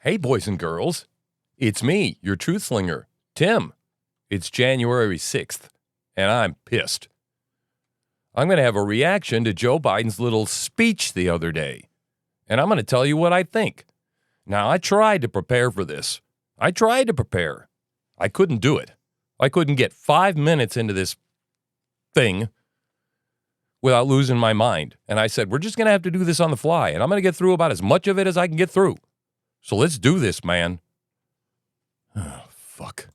Hey, boys and girls. It's me, your truth slinger, Tim. It's January 6th, and I'm pissed. I'm going to have a reaction to Joe Biden's little speech the other day, and I'm going to tell you what I think. Now, I tried to prepare for this. I couldn't do it. I couldn't get 5 minutes into this thing without losing my mind. And I said, we're just going to have to do this on the fly, and I'm going to get through about as much of it as I can get through. So let's do this, man. Oh, fuck.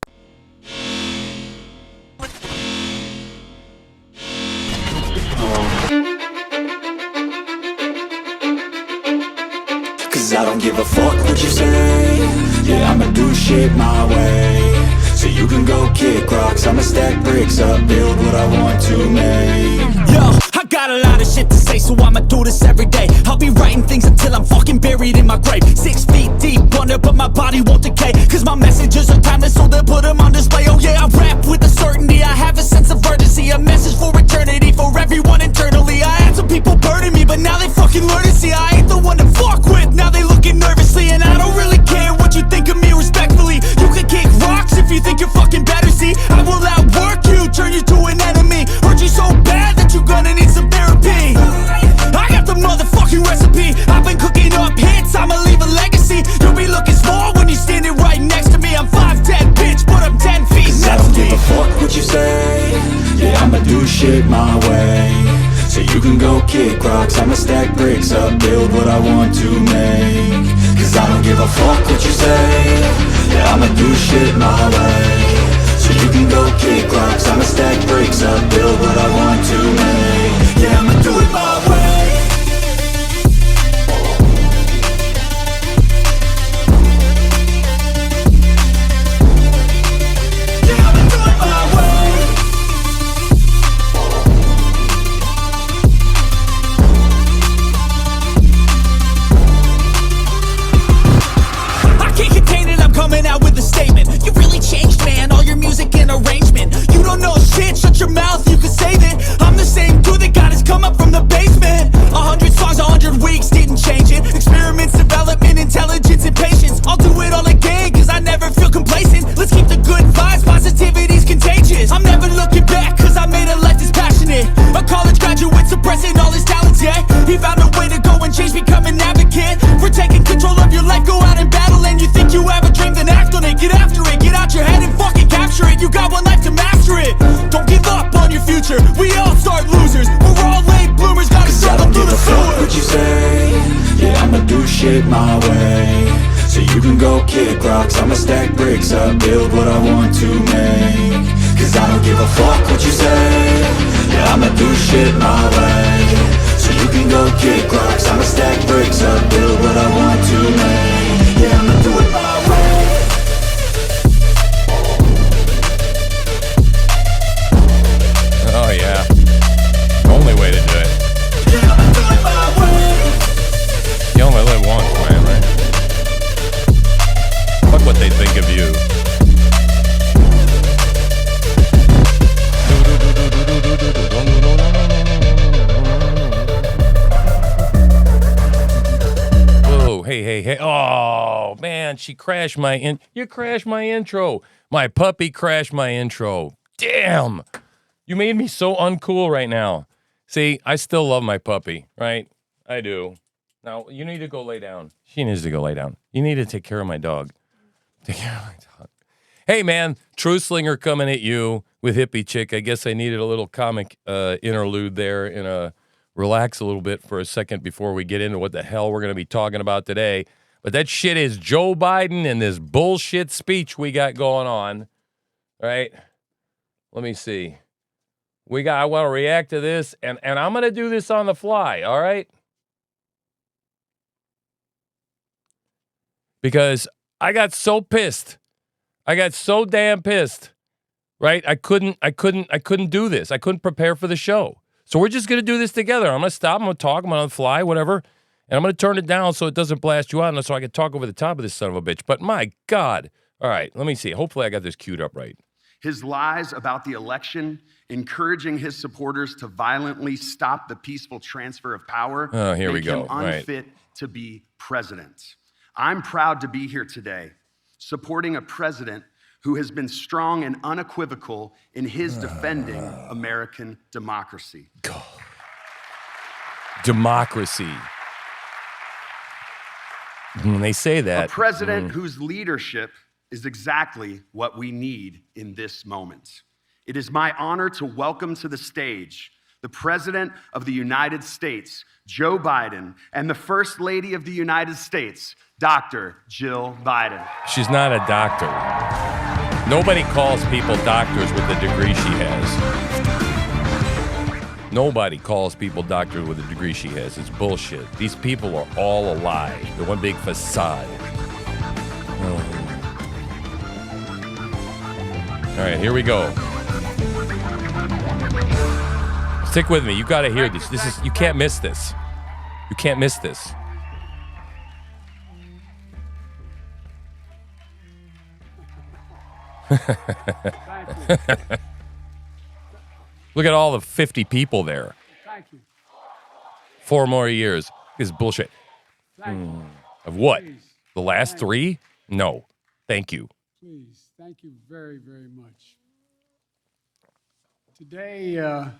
Cause I don't give a fuck what you say. Yeah, I'ma do shit my way. So you can go kick rocks, I'ma stack bricks up, build what I want to make. Yo, I got a lot of shit to say, so I'ma do this every day. I'll be writing things until I'm fucking buried in my grave. 6 feet deep under, but my body won't decay. Cause my messages are timeless, so they'll put them on display. Oh yeah, I rap with a certainty, I have a sense of urgency. A message for eternity, for everyone internally. I had some people burning me, but now they fucking learn to see I ain't the one to fuck with. Now they looking nervously, and I don't really care what you think of me respectfully. You can kick rocks if you think you're fucking better, see. I will outwork you, turn you to an enemy. Hurt you so bad that you're gonna need some therapy. I got the motherfucking recipe. I've been cooking up hits, I'ma leave a legacy. You'll be looking small when you're standing right next to me. I'm 5'10", bitch, but I'm 10 feet Cause I next don't to give me. a fuck what you say. Yeah, I'ma do shit my way. So you can go kick rocks, I'ma stack bricks up, build what I want to make. Cause I don't give a fuck what you say. Yeah, I'ma do shit my way. So you can go kick rocks, I'ma stack bricks up, build what I want to make. Yeah, I'ma do it my way. Yeah, I'ma do it my way. I can't contain it, I'm coming out with a statement. You really changed, man, all your music and arrangement. You don't know shit, shut your mouth, you can save it. I'm the same dude that got his come up from the basement. 100 songs, 100 weeks, didn't change it. Experiments, development, intelligence, and patience. I'll do it all again, cause I never feel complacent. Let's keep the good vibes, positivity's contagious. I'm never looking back, cause I made a life that's passionate. A college graduate suppressing all his talents, yeah. He found a way to go and change, become an advocate. For taking control of your life, go out and battle. And you think you have a dream, then act on it. Get after it, get out your head and fucking capture it. You got one life to master it. Don't give up on your future, we all start losers. We're all late bloomers, gotta Cause I struggle don't through give the a fuck sewer. what you say. Yeah, I'ma do shit my way. So you can go kick rocks, I'ma stack bricks up, build what I want to make. Cause I don't give a fuck what you say. Yeah, I'ma do shit my way. So you can go kick rocks, I'ma stack bricks up, build what I want to make. Yeah, I'ma do it my way. Oh, yeah. Only way to do it. Yeah, I'ma do it my way. You only live once, man, right? Fuck what they think of you. Whoa, hey. Oh, man, she crashed you crashed my intro. My puppy crashed my intro. Damn. You made me so uncool right now. See, I still love my puppy, right? I do. Now, you need to go lay down. She needs to go lay down. You need to take care of my dog. Take care of my dog. Hey, man, Truth Slinger coming at you with Hippie Chick. I guess I needed a little comic interlude there and relax a little bit for a second before we get into what the hell we're going to be talking about today. But that shit is Joe Biden and this bullshit speech we got going on, right? Let me see. I want to react to this, and I'm going to do this on the fly, all right? Because I got so pissed. I got so damn pissed, right? I couldn't do this. I couldn't prepare for the show. So we're just going to do this together. I'm going to stop. I'm going to talk. I'm going to fly, whatever. And I'm going to turn it down so it doesn't blast you out and so I can talk over the top of this son of a bitch. But my God. All right, let me see. Hopefully I got this queued up right. His lies about the election, encouraging his supporters to violently stop the peaceful transfer of power, Oh, here we make go. him Right. unfit to be president. I'm proud to be here today, supporting a president who has been strong and unequivocal in his defending American democracy. God. Democracy. When they say that. A president whose leadership is exactly what we need in this moment. It is my honor to welcome to the stage the President of the United States, Joe Biden, and the First Lady of the United States, Dr. Jill Biden. She's not a doctor. Nobody calls people doctors with the degree she has. Nobody calls people doctors with the degree she has. It's bullshit. These people are all a lie. They're one big facade. Oh. All right, here we go. Stick with me. You got to hear this. You can't miss this. You can't miss this. Look at all the 50 people there. Thank you. 4 more years. This is bullshit. Of what? Please. The last 3? No. Thank you. Please, thank you very, very much. Today, the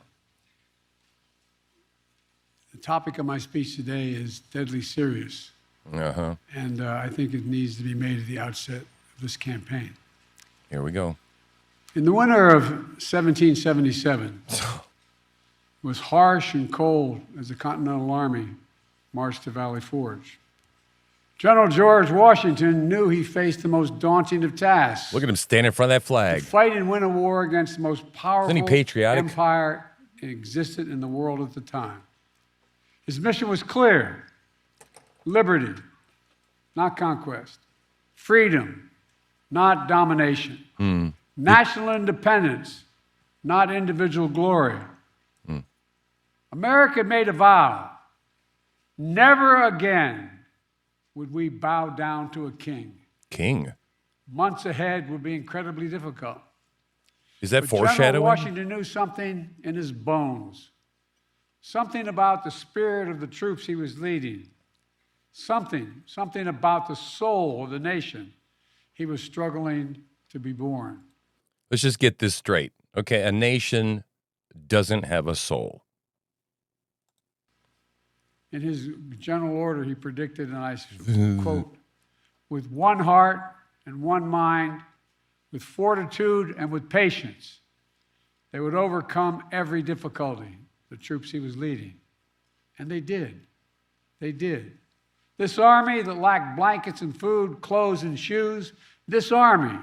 topic of my speech today is deadly serious. Uh-huh. And I think it needs to be made at the outset of this campaign. Here we go. In the winter of 1777, it was harsh and cold as the Continental Army marched to Valley Forge. General George Washington knew he faced the most daunting of tasks. Look at him standing in front of that flag. To fight and win a war against the most powerful Isn't he patriotic? empire existed in the world at the time. His mission was clear: liberty, not conquest; freedom, not domination; national independence, not individual glory. America made a vow: never again would we bow down to a king. King. Months ahead would be incredibly difficult. Is that But foreshadowing? General Washington knew something in his bones, something about the spirit of the troops he was leading, something about the soul of the nation he was struggling to be born. Let's just get this straight. Okay, a nation doesn't have a soul. In his general order, he predicted, and I quote, "With one heart and one mind, with fortitude and with patience, they would overcome every difficulty," the troops he was leading. And they did. They did. This army that lacked blankets and food, clothes and shoes, this army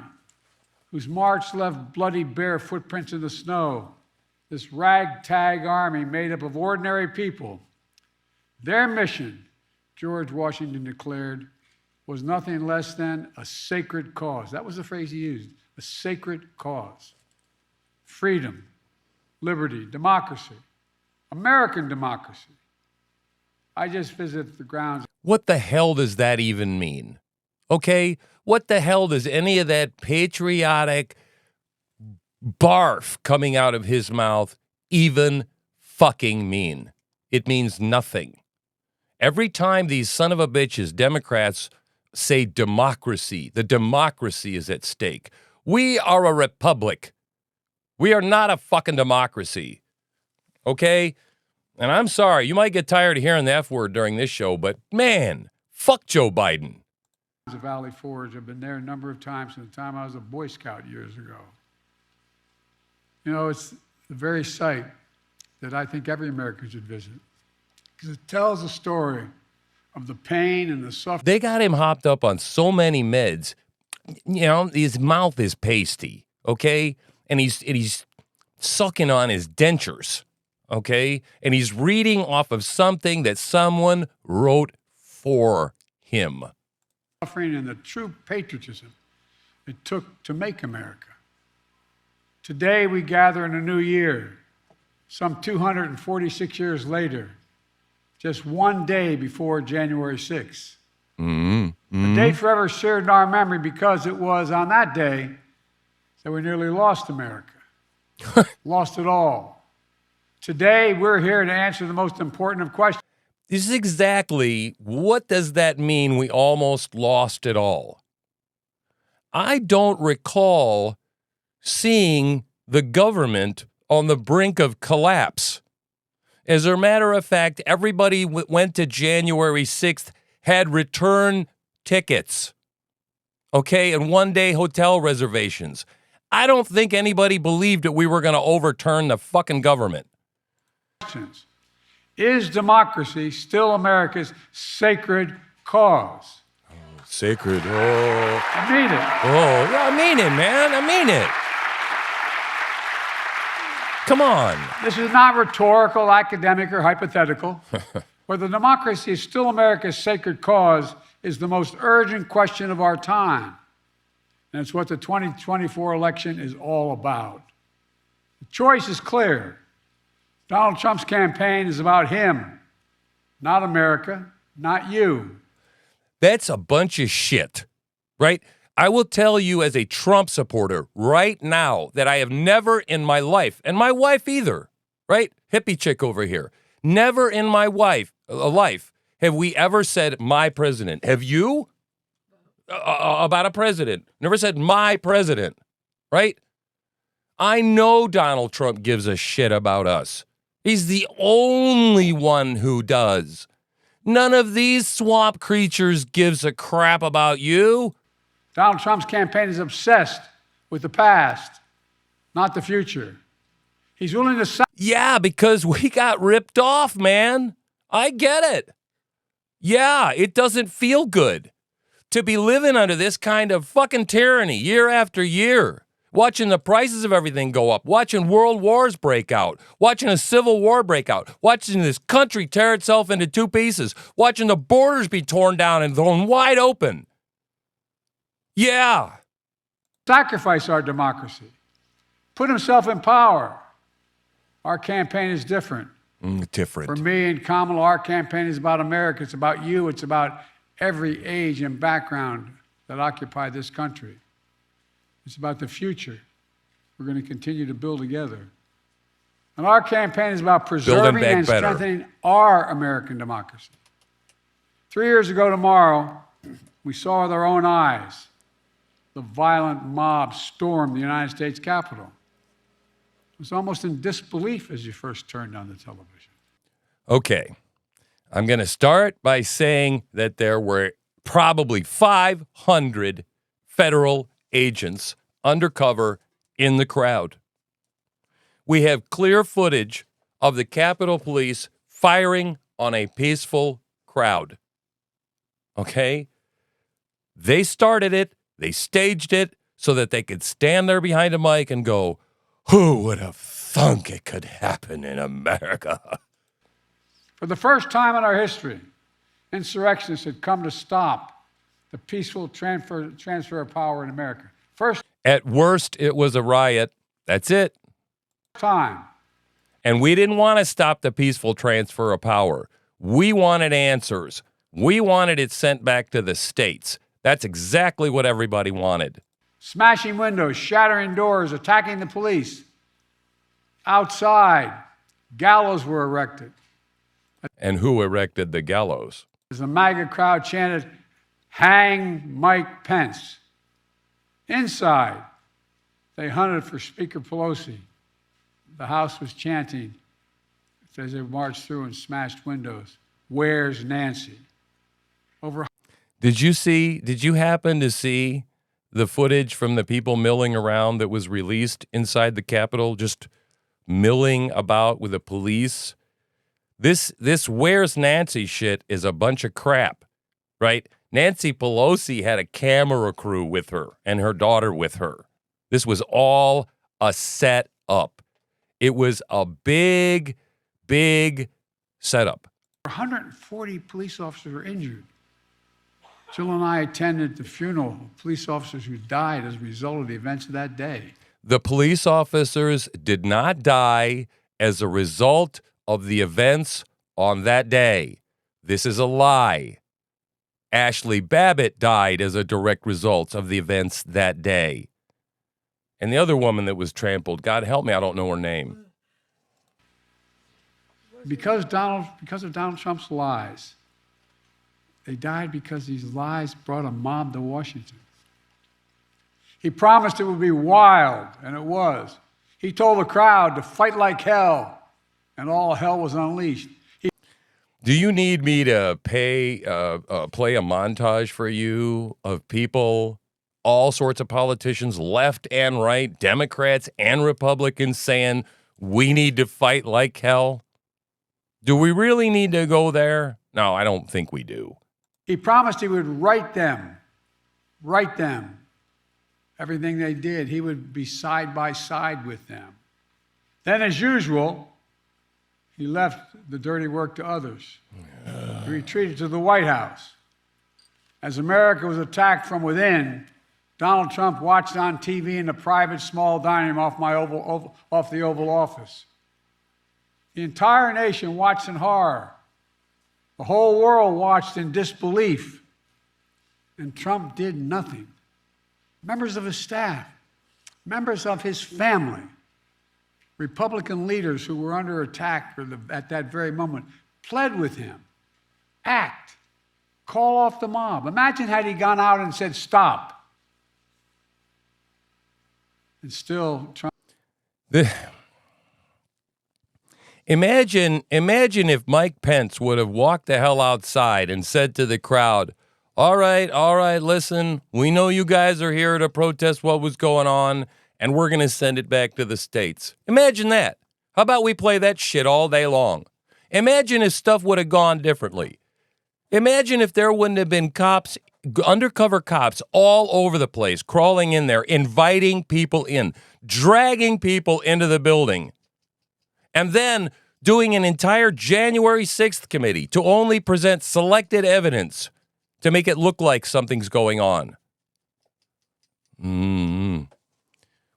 whose march left bloody bare footprints in the snow, this ragtag army made up of ordinary people, their mission, George Washington declared, was nothing less than a sacred cause. That was the phrase he used, a sacred cause. Freedom, liberty, democracy, American democracy. I just visited the grounds. What the hell does that even mean? Okay? What the hell does any of that patriotic barf coming out of his mouth even fucking mean? It means nothing. Every time these son of a bitches, Democrats, say democracy, the democracy is at stake. We are a republic. We are not a fucking democracy. Okay? And I'm sorry, you might get tired of hearing the F word during this show, but man, fuck Joe Biden. Of Valley Forge. I've been there a number of times from the time I was a Boy Scout years ago. You know, it's the very site that I think every American should visit, because it tells a story of the pain and the suffering. They got him hopped up on so many meds. You know, his mouth is pasty, okay? And he's sucking on his dentures, okay? And he's reading off of something that someone wrote for him. Suffering and the true patriotism it took to make America. Today we gather in a new year, some 246 years later, just one day before January 6th. A date forever shared in our memory because it was on that day that we nearly lost America. Lost it all. Today we're here to answer the most important of questions. This is exactly what does that mean we almost lost it all? I don't recall seeing the government on the brink of collapse. As a matter of fact, everybody went to January 6th, had return tickets, okay, and one-day hotel reservations. I don't think anybody believed that we were going to overturn the fucking government. Is democracy still America's sacred cause? Sacred, oh. I mean it. Oh, yeah, I mean it, man. I mean it. Come on. This is not rhetorical, academic, or hypothetical. Whether democracy is still America's sacred cause is the most urgent question of our time. And it's what the 2024 election is all about. The choice is clear. Donald Trump's campaign is about him, not America, not you. That's a bunch of shit, right? I will tell you as a Trump supporter right now that I have never in my life, and my wife either, right? Hippie chick over here. Never in my life have we ever said my president. Have you? About a president. Never said my president, right? I know Donald Trump gives a shit about us. He's the only one who does. None of these swamp creatures gives a crap about you. Donald Trump's campaign is obsessed with the past, not the future. He's willing to... Yeah, because we got ripped off, man. I get it. Yeah, it doesn't feel good to be living under this kind of fucking tyranny year after year. Watching the prices of everything go up, watching world wars break out, watching a civil war break out, watching this country tear itself into two pieces, watching the borders be torn down and thrown wide open. Yeah. Sacrifice our democracy. Put himself in power. Our campaign is different. Different. For me and Kamala, our campaign is about America. It's about you. It's about every age and background that occupy this country. It's about the future we're going to continue to build together. And our campaign is about preserving and strengthening our American democracy. 3 years ago tomorrow, we saw with our own eyes the violent mob storm the United States Capitol. It was almost in disbelief as you first turned on the television. Okay. I'm going to start by saying that there were probably 500 federal agents undercover in the crowd. We have clear footage of the Capitol Police firing on a peaceful crowd. Okay? They started it, they staged it so that they could stand there behind a mic and go, who would have thunk it could happen in America? For the first time in our history, insurrectionists had come to stop the peaceful transfer of power in America. First At worst, it was a riot. That's it. time. And we didn't want to stop the peaceful transfer of power. We wanted answers. We wanted it sent back to the states. That's exactly what everybody wanted. Smashing windows, shattering doors, attacking the police. Outside, gallows were erected. And who erected the gallows? As the MAGA crowd chanted, "Hang Mike Pence." Inside, they hunted for Speaker Pelosi. The House was chanting as they marched through and smashed windows, "Where's Nancy?" Did you happen to see the footage from the people milling around that was released inside the Capitol, just milling about with the police? This "Where's Nancy" shit is a bunch of crap, right? Nancy Pelosi had a camera crew with her and her daughter with her. This was all a set up. It was a big, big setup. 140 police officers were injured. Jill and I attended the funeral of police officers who died as a result of the events of that day. The police officers did not die as a result of the events on that day. This is a lie. Ashley Babbitt died as a direct result of the events that day. And the other woman that was trampled, God help me, I don't know her name. because of Donald Trump's lies, they died because these lies brought a mob to Washington. He promised it would be wild, and it was. He told the crowd to fight like hell, and all hell was unleashed. Do you need me to play a montage for you of people, all sorts of politicians, left and right, Democrats and Republicans, saying we need to fight like hell? Do we really need to go there? No, I don't think we do. He promised he would write them, everything they did. He would be side by side with them. Then, as usual, he left the dirty work to others. He retreated to the White House. As America was attacked from within, Donald Trump watched on TV in the private small dining room off the Oval Office. The entire nation watched in horror. The whole world watched in disbelief. And Trump did nothing. Members of his staff, members of his family, Republican leaders who were under attack at that very moment pled with him. Act. Call off the mob. Imagine had he gone out and said, stop. And still Trump. Imagine if Mike Pence would have walked the hell outside and said to the crowd, all right, listen, we know you guys are here to protest what was going on, and we're going to send it back to the states. Imagine that. How about we play that shit all day long? Imagine if stuff would have gone differently. Imagine if there wouldn't have been cops, undercover cops all over the place, crawling in there, inviting people in, dragging people into the building, and then doing an entire January 6th committee to only present selected evidence to make it look like something's going on.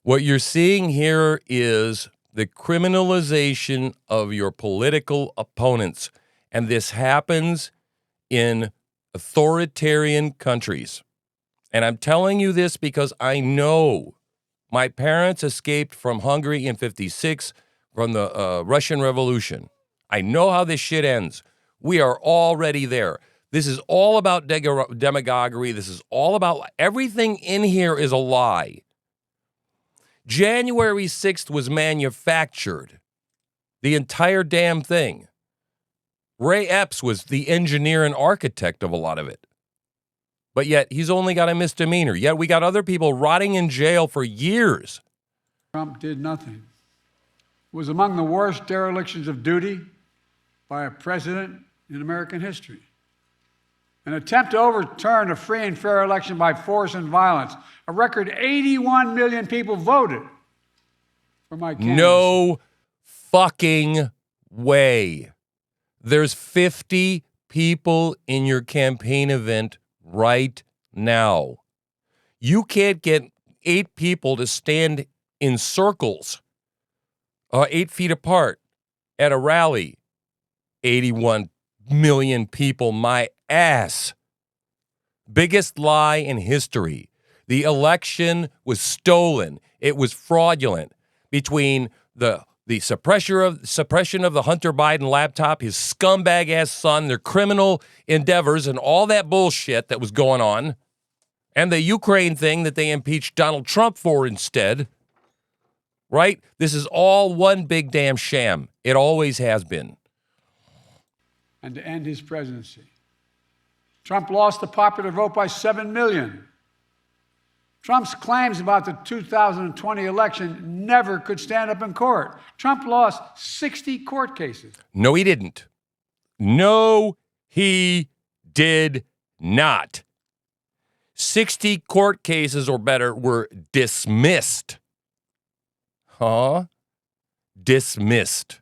What you're seeing here is the criminalization of your political opponents. And this happens in authoritarian countries. And I'm telling you this because I know my parents escaped from Hungary in 1956 from the Russian Revolution. I know how this shit ends. We are already there. This is all about demagoguery. This is all about everything in here is a lie. January 6th was manufactured. The entire damn thing. Ray Epps was the engineer and architect of a lot of it. But yet he's only got a misdemeanor. Yet we got other people rotting in jail for years. Trump did nothing. It was among the worst derelictions of duty by a president in American history. An attempt to overturn a free and fair election by force and violence. A record 81 million people voted for my candidacy. No fucking way. There's 50 people in your campaign event right now. You can't get 8 people to stand in circles, 8 feet apart at a rally. 81 million people, my ass. Biggest lie in history. The election was stolen. It was fraudulent. Between the suppression of the Hunter Biden laptop, his scumbag-ass son, their criminal endeavors, and all that bullshit that was going on, and the Ukraine thing that they impeached Donald Trump for instead, right? This is all one big damn sham. It always has been. And to end his presidency. Trump lost the popular vote by 7 million. Trump's claims about the 2020 election never could stand up in court. Trump lost 60 court cases. No, he didn't. No, he did not. 60 court cases or better were dismissed. Dismissed.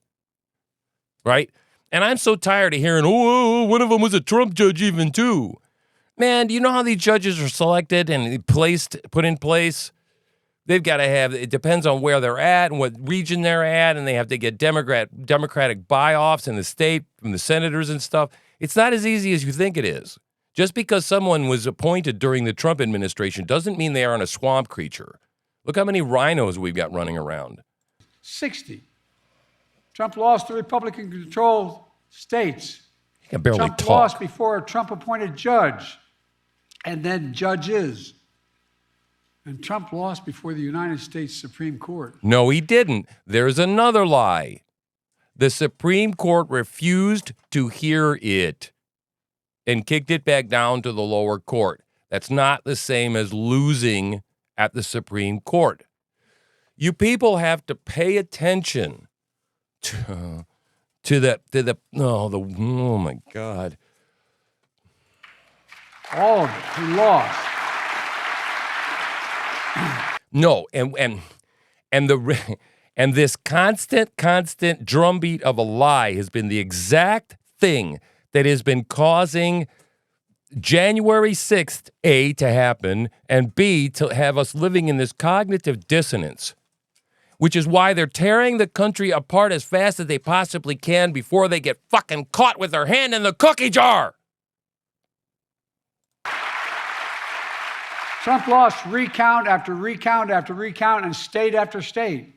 Right? And I'm so tired of hearing, one of them was a Trump judge even too. Man, do you know how these judges are selected and put in place? They've got to have, it depends on where they're at and what region they're at, and they have to get Democratic buy-offs in the state from the senators and stuff. It's not as easy as you think it is. Just because someone was appointed during the Trump administration doesn't mean they aren't a swamp creature. Look how many rhinos we've got running around. 60. Trump lost the Republican-controlled states. He can barely Trump talk. lost before a Trump-appointed judge, and then judges. And Trump lost before the United States Supreme Court. No, he didn't. There's another lie. The Supreme Court refused to hear it and kicked it back down to the lower court. That's not the same as losing at the Supreme Court. You people have to pay attention to oh my God. All of it. He lost. No, and this constant drumbeat of a lie has been the exact thing that has been causing January 6th, A, to happen, and B, to have us living in this cognitive dissonance, which is why they're tearing the country apart as fast as they possibly can before they get fucking caught with their hand in the cookie jar. Trump lost recount after recount after recount and state after state.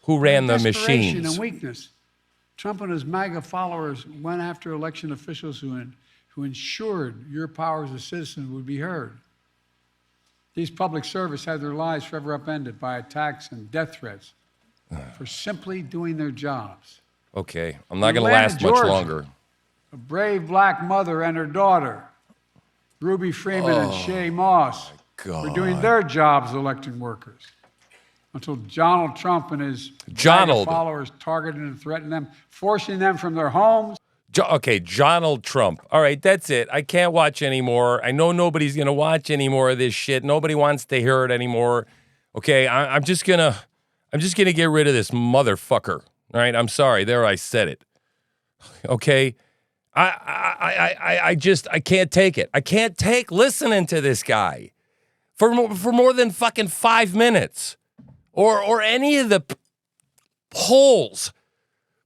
Who ran the Desperation machines? and weakness. Trump and his MAGA followers went after election officials who ensured your power as a citizen would be heard. These public servants had their lives forever upended by attacks and death threats for simply doing their jobs. Okay, I'm not going to Atlanta, last much Georgia. longer. A brave black mother and her daughter, Ruby Freeman and Shay Moss, were doing their jobs electing workers. Until Donald Trump and his MAGA followers targeted and threatened them, forcing them from their homes. Okay, Donald Trump. All right, that's it. I can't watch anymore. I know nobody's going to watch any more of this shit. Nobody wants to hear it anymore. Okay, I'm just gonna get rid of this motherfucker. All right, I'm sorry. There, I said it. Okay, I can't take it. I can't take listening to this guy for more than fucking 5 minutes, or any of the polls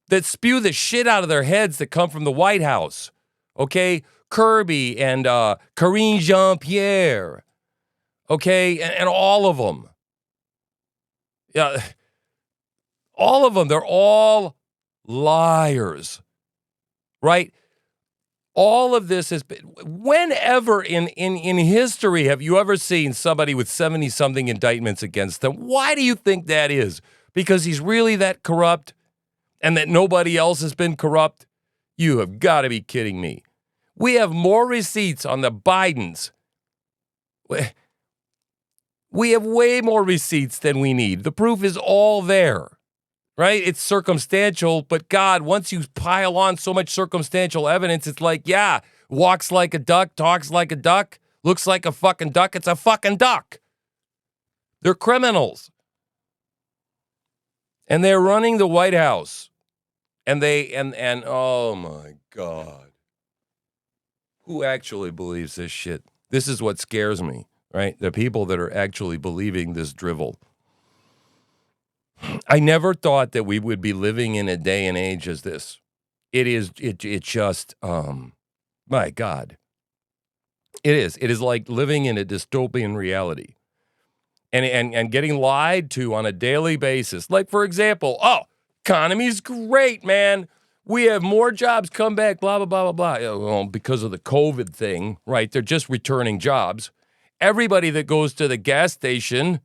that spew the shit out of their heads that come from the White House. Okay, Kirby and Karine Jean-Pierre. Okay, and all of them. Yeah, all of them. They're all liars, right? All of this has been. Whenever in history have you ever seen somebody with 70-something indictments against them? Why do you think that is? Because he's really that corrupt? And that nobody else has been corrupt? You have got to be kidding me. We have more receipts on the Bidens. We have way more receipts than we need. The proof is all there, right? It's circumstantial, but God, once you pile on so much circumstantial evidence, it's like, yeah, walks like a duck, talks like a duck, looks like a fucking duck. It's a fucking duck. They're criminals. And they're running the White House. And oh my God. Who actually believes this shit? This is what scares me, right? The people that are actually believing this drivel. I never thought that we would be living in a day and age as this. It just, my God. It is like living in a dystopian reality. And getting lied to on a daily basis. Like, for example, economy's great, man. We have more jobs come back, blah, blah, blah, blah, blah. Well, because of the COVID thing, right? They're just returning jobs. Everybody that goes to the gas station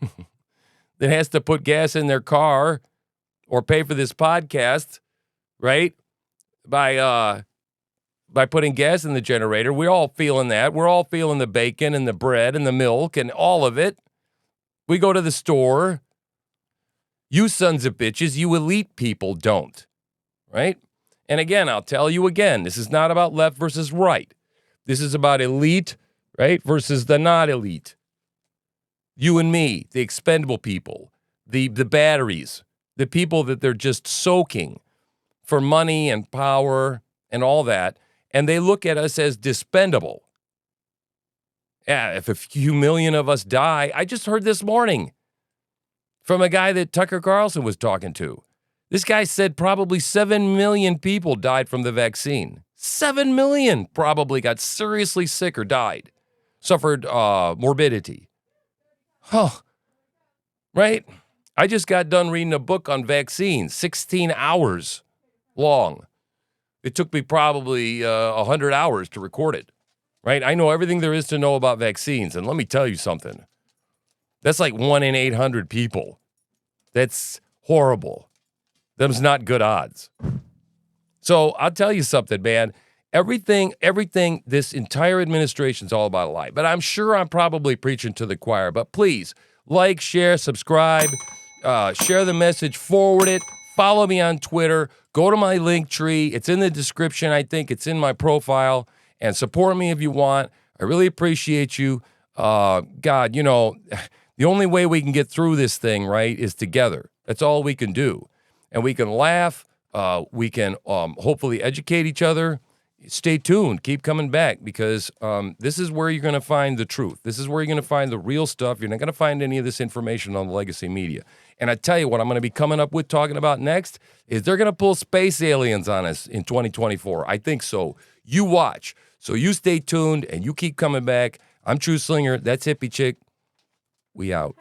that has to put gas in their car or pay for this podcast, right? By putting gas in the generator. We're all feeling that. We're all feeling the bacon and the bread and the milk and all of it. We go to the store. You sons of bitches, you elite people don't, right? And again, I'll tell you again, this is not about left versus right. This is about elite, right, versus the not elite. You and me, the expendable people, the batteries, the people that they're just soaking for money and power and all that, and they look at us as dispendable. Yeah, if a few million of us die, I just heard this morning from a guy that Tucker Carlson was talking to. This guy said probably 7 million people died from the vaccine. 7 million probably got seriously sick or died, suffered morbidity. Huh. Right? I just got done reading a book on vaccines, 16 hours long. It took me probably 100 hours to record it, right? I know everything there is to know about vaccines, and let me tell you something. That's like 1 in 800 people. That's horrible. Them's not good odds. So I'll tell you something, man. Everything, this entire administration's all about a lie. But I'm sure I'm probably preaching to the choir. But please, like, share, subscribe, share the message, forward it, follow me on Twitter, go to my link tree. It's in the description. I think it's in my profile. And support me if you want. I really appreciate you. God, you know, the only way we can get through this thing, right, is together. That's all we can do. And we can laugh. We can hopefully educate each other. Stay tuned. Keep coming back because this is where you're going to find the truth. This is where you're going to find the real stuff. You're not going to find any of this information on the legacy media. And I tell you what I'm going to be coming up with talking about next is they're going to pull space aliens on us in 2024. I think so. You watch. So you stay tuned and you keep coming back. I'm True Slinger. That's Hippie Chick. We out.